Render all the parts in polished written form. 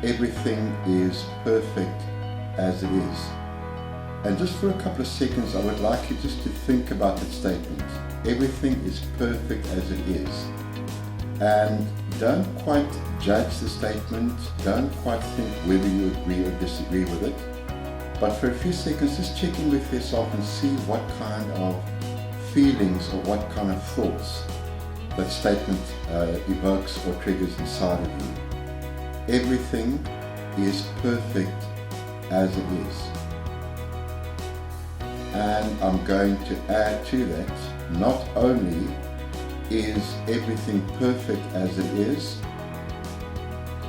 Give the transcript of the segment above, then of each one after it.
everything is perfect as it is. And just for a couple of seconds, I would like you just to think about that statement. Everything is perfect as it is. And don't quite judge the statement, don't quite think whether you agree or disagree with it. But for a few seconds, just check in with yourself and see what kind of feelings or what kind of thoughts that statement evokes or triggers inside of you. Everything is perfect as it is. And I'm going to add to that, not only is everything perfect as it is,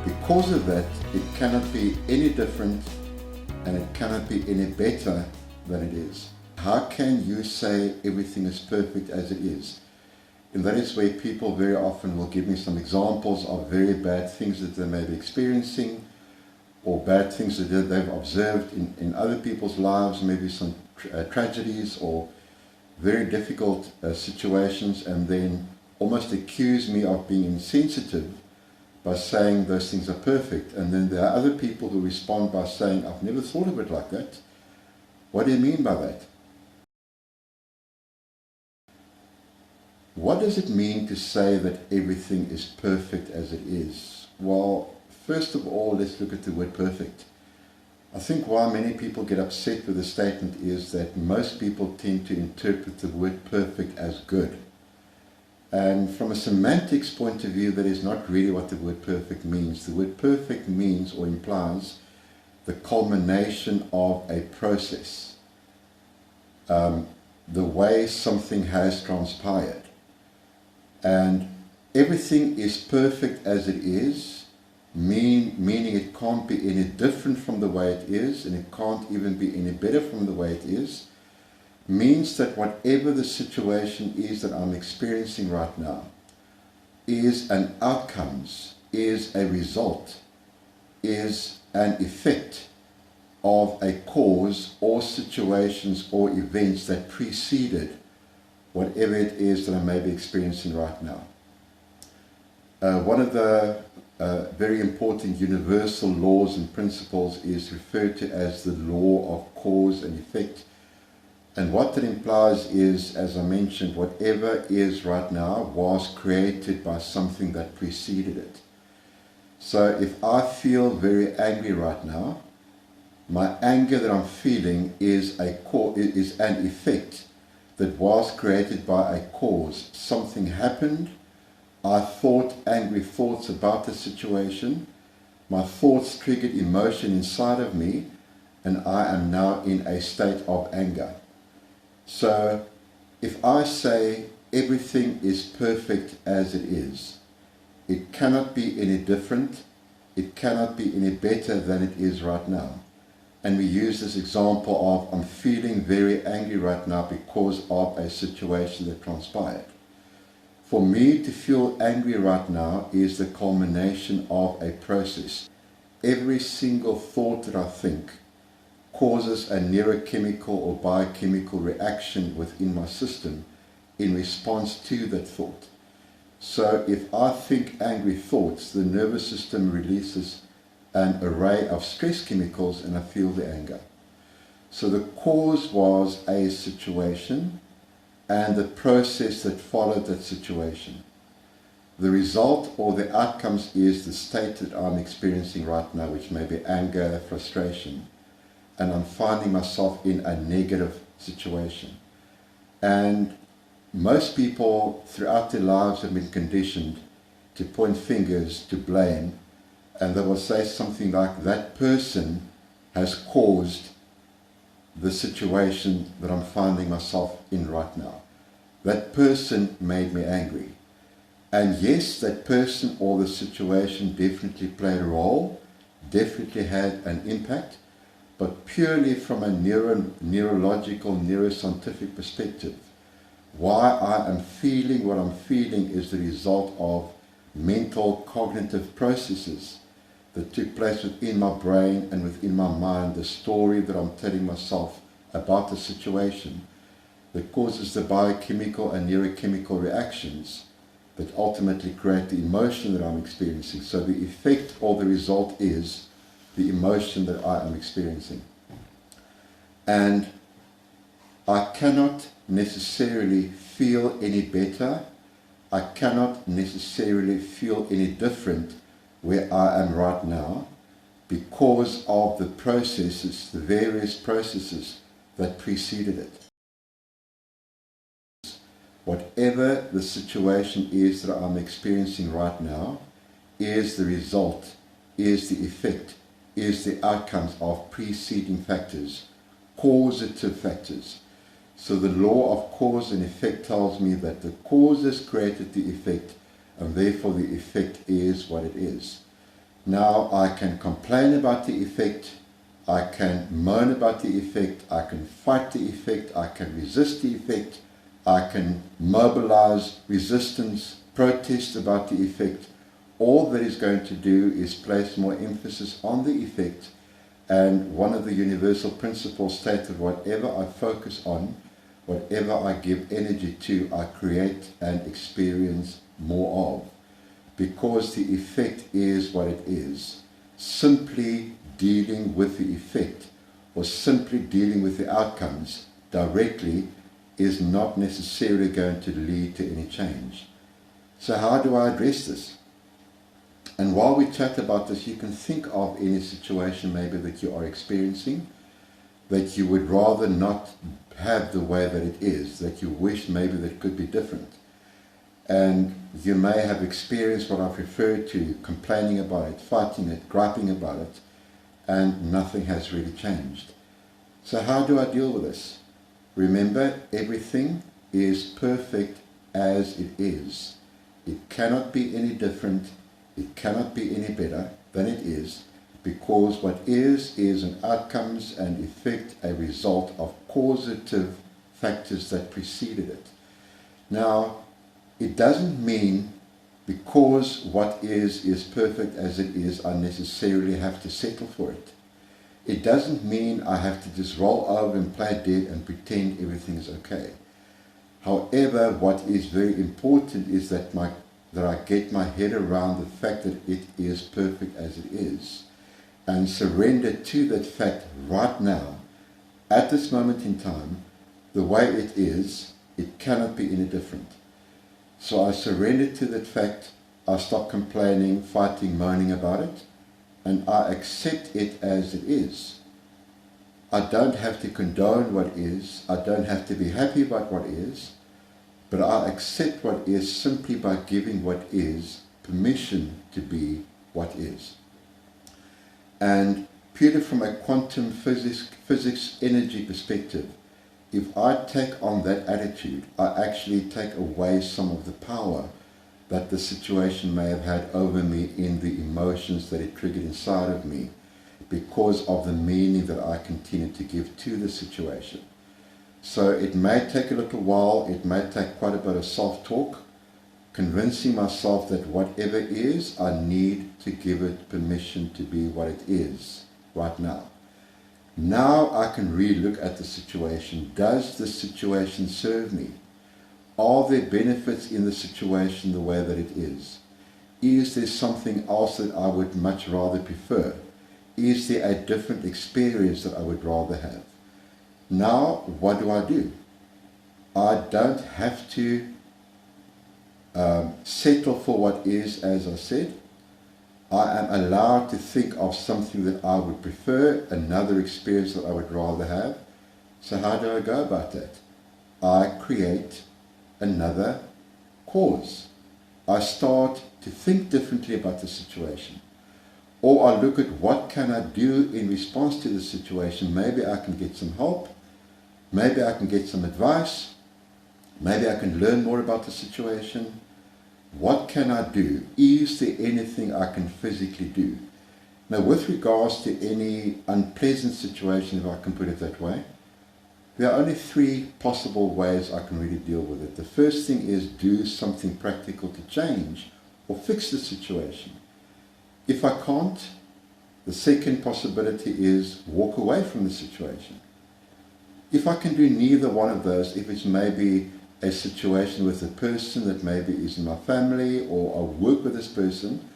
because of that, it cannot be any different and it cannot be any better than it is. How can you say everything is perfect as it is? And that is where people very often will give me some examples of very bad things that they may be experiencing, or bad things that they've observed in other people's lives, maybe some tragedies or very difficult situations, and then almost accuse me of being insensitive by saying those things are perfect. And then there are other people who respond by saying, I've never thought of it like that. What do you mean by that? What does it mean to say that everything is perfect as it is? Well, first of all, let's look at the word perfect. I think why many people get upset with the statement is that most people tend to interpret the word perfect as good. And from a semantics point of view, that is not really what the word perfect means. The word perfect means or implies the culmination of a process, the way something has transpired. And everything is perfect as it is, meaning it can't be any different from the way it is, and it can't even be any better from the way it is, means that whatever the situation is that I'm experiencing right now is an outcome, is a result, is an effect of a cause or situations or events that preceded whatever it is that I may be experiencing right now. One of the very important universal laws and principles is referred to as the law of cause and effect. And what that implies is, as I mentioned, whatever is right now was created by something that preceded it. So if I feel very angry right now, my anger that I'm feeling is an effect that was created by a cause. Something happened, I thought angry thoughts about the situation, my thoughts triggered emotion inside of me, and I am now in a state of anger. So if I say everything is perfect as it is, it cannot be any different, it cannot be any better than it is right now. And we use this example of, I'm feeling very angry right now because of a situation that transpired. For me to feel angry right now is the culmination of a process. Every single thought that I think causes a neurochemical or biochemical reaction within my system in response to that thought. So if I think angry thoughts, the nervous system releases an array of stress chemicals and I feel the anger. So the cause was a situation and the process that followed that situation. The result or the outcomes is the state that I'm experiencing right now, which may be anger, frustration, and I'm finding myself in a negative situation. And most people throughout their lives have been conditioned to point fingers, to blame, and they will say something like, that person has caused the situation that I'm finding myself in right now. That person made me angry. And yes, that person or the situation definitely played a role, definitely had an impact, but purely from a neurological, neuroscientific perspective, why I am feeling what I'm feeling is the result of mental cognitive processes that took place within my brain and within my mind, the story that I'm telling myself about the situation that causes the biochemical and neurochemical reactions that ultimately create the emotion that I'm experiencing. So the effect or the result is the emotion that I am experiencing. And I cannot necessarily feel any better. I cannot necessarily feel any different where I am right now because of the processes, the various processes that preceded it. Whatever the situation is that I'm experiencing right now is the result, is the effect, is the outcomes of preceding factors, causative factors. So the law of cause and effect tells me that the causes created the effect, and therefore the effect is what it is. Now I can complain about the effect, I can moan about the effect, I can fight the effect, I can resist the effect, I can mobilize resistance, protest about the effect. All that is going to do is place more emphasis on the effect. And one of the universal principles states that whatever I focus on, whatever I give energy to, I create and experience more of. Because the effect is what it is. Simply dealing with the effect or simply dealing with the outcomes directly is not necessarily going to lead to any change. So how do I address this? And while we chat about this, you can think of any situation maybe that you are experiencing that you would rather not have the way that it is, that you wish maybe that could be different. And you may have experienced what I've referred to, complaining about it, fighting it, griping about it, and nothing has really changed. So how do I deal with this? Remember, everything is perfect as it is. It cannot be any different, it cannot be any better than it is, because what is an outcomes and effect, a result of causative factors that preceded it. Now, it doesn't mean because what is perfect as it is, I necessarily have to settle for it. It doesn't mean I have to just roll over and play dead and pretend everything is okay. However, what is very important is that I get my head around the fact that it is perfect as it is, and surrender to that fact right now, at this moment in time, the way it is, it cannot be any different. So I surrender to that fact, I stop complaining, fighting, moaning about it, and I accept it as it is. I don't have to condone what is, I don't have to be happy about what is, but I accept what is simply by giving what is permission to be what is. And purely from a quantum physics energy perspective, if I take on that attitude, I actually take away some of the power that the situation may have had over me in the emotions that it triggered inside of me because of the meaning that I continue to give to the situation. So it may take a little while, it may take quite a bit of self-talk, convincing myself that whatever is, I need to give it permission to be what it is right now. Now I can really look at the situation. Does the situation serve me? Are there benefits in the situation the way that it is? Is there something else that I would much rather prefer? Is there a different experience that I would rather have? Now, what do? I don't have to settle for what is, as I said. I am allowed to think of something that I would prefer, another experience that I would rather have. So how do I go about that? I create another cause. I start to think differently about the situation. Or I look at what can I do in response to the situation. Maybe I can get some help. Maybe I can get some advice. Maybe I can learn more about the situation. What can I do? Is there anything I can physically do? Now, with regards to any unpleasant situation, if I can put it that way, there are only three possible ways I can really deal with it. The first thing is do something practical to change or fix the situation. If I can't, the second possibility is walk away from the situation. If I can do neither one of those, if it's maybe a situation with a person that maybe is in my family, or I work with this person.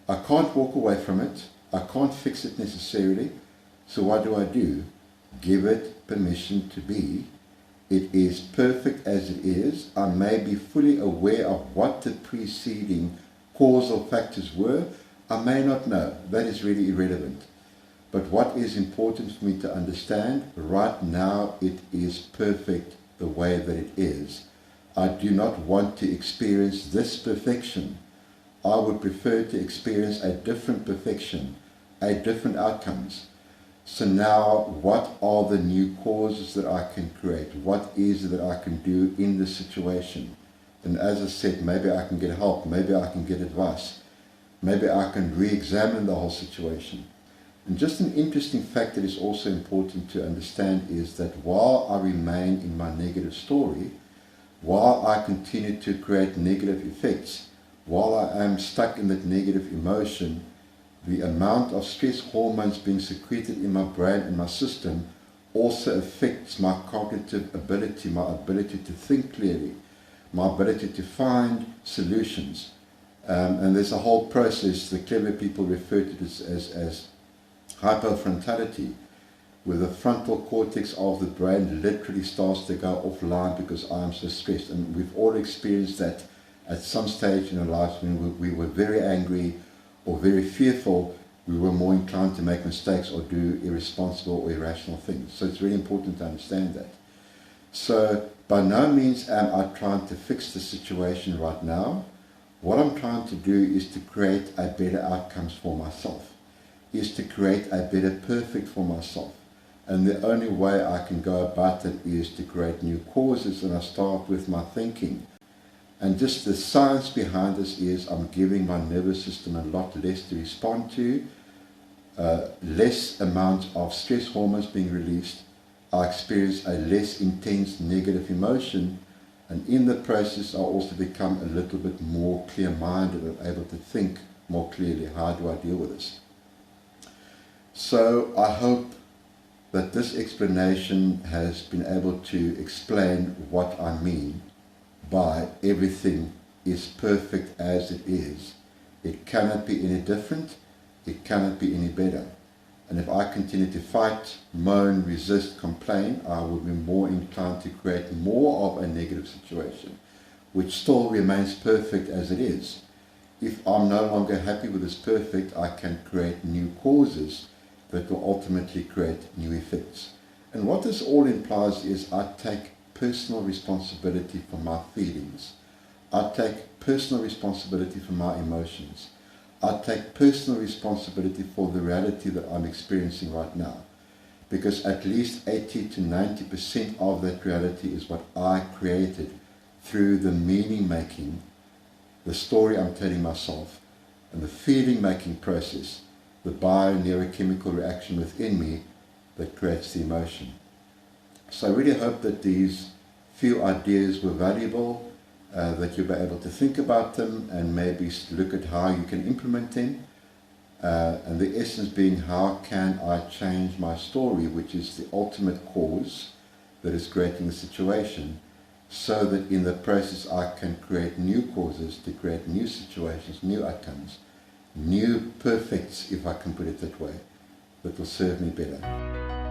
I can't walk away from it. I can't fix it necessarily. So what do? Give it permission to be. It is perfect as it is. I may be fully aware of what the preceding causal factors were. I may not know. That is really irrelevant. But what is important for me to understand, right now it is perfect the way that it is. I do not want to experience this perfection. I would prefer to experience a different perfection, a different outcomes. So now, what are the new causes that I can create? What is it that I can do in this situation? And as I said, maybe I can get help, maybe I can get advice, maybe I can re-examine the whole situation. And just an interesting fact that is also important to understand is that while I remain in my negative story, while I continue to create negative effects, while I am stuck in that negative emotion, the amount of stress hormones being secreted in my brain and my system also affects my cognitive ability, my ability to think clearly, my ability to find solutions. And there's a whole process, the clever people refer to this as hypofrontality, where the frontal cortex of the brain literally starts to go offline because I am so stressed. And we've all experienced that at some stage in our lives when we were very angry or very fearful. We were more inclined to make mistakes or do irresponsible or irrational things. So it's really important to understand that. So by no means am I trying to fix the situation right now. What I'm trying to do is to create a better outcomes for myself, is to create a better perfect for myself. And the only way I can go about it is to create new causes, and I start with my thinking. And just the science behind this is I'm giving my nervous system a lot less to respond to, less amount of stress hormones being released. I experience a less intense negative emotion, and in the process I also become a little bit more clear-minded and able to think more clearly. How do I deal with this? So I hope that this explanation has been able to explain what I mean by everything is perfect as it is. It cannot be any different, it cannot be any better. And if I continue to fight, moan, resist, complain, I will be more inclined to create more of a negative situation, which still remains perfect as it is. If I'm no longer happy with this perfect, I can create new causes that will ultimately create new effects. And what this all implies is I take personal responsibility for my feelings. I take personal responsibility for my emotions. I take personal responsibility for the reality that I'm experiencing right now. Because at least 80 to 90% of that reality is what I created through the meaning making, the story I'm telling myself, and the feeling making process, the bio-neurochemical reaction within me that creates the emotion. So I really hope that these few ideas were valuable, that you'll be able to think about them and maybe look at how you can implement them. And the essence being, how can I change my story, which is the ultimate cause that is creating the situation, so that in the process I can create new causes to create new situations, new outcomes, new perfects, if I can put it that way, that will serve me better.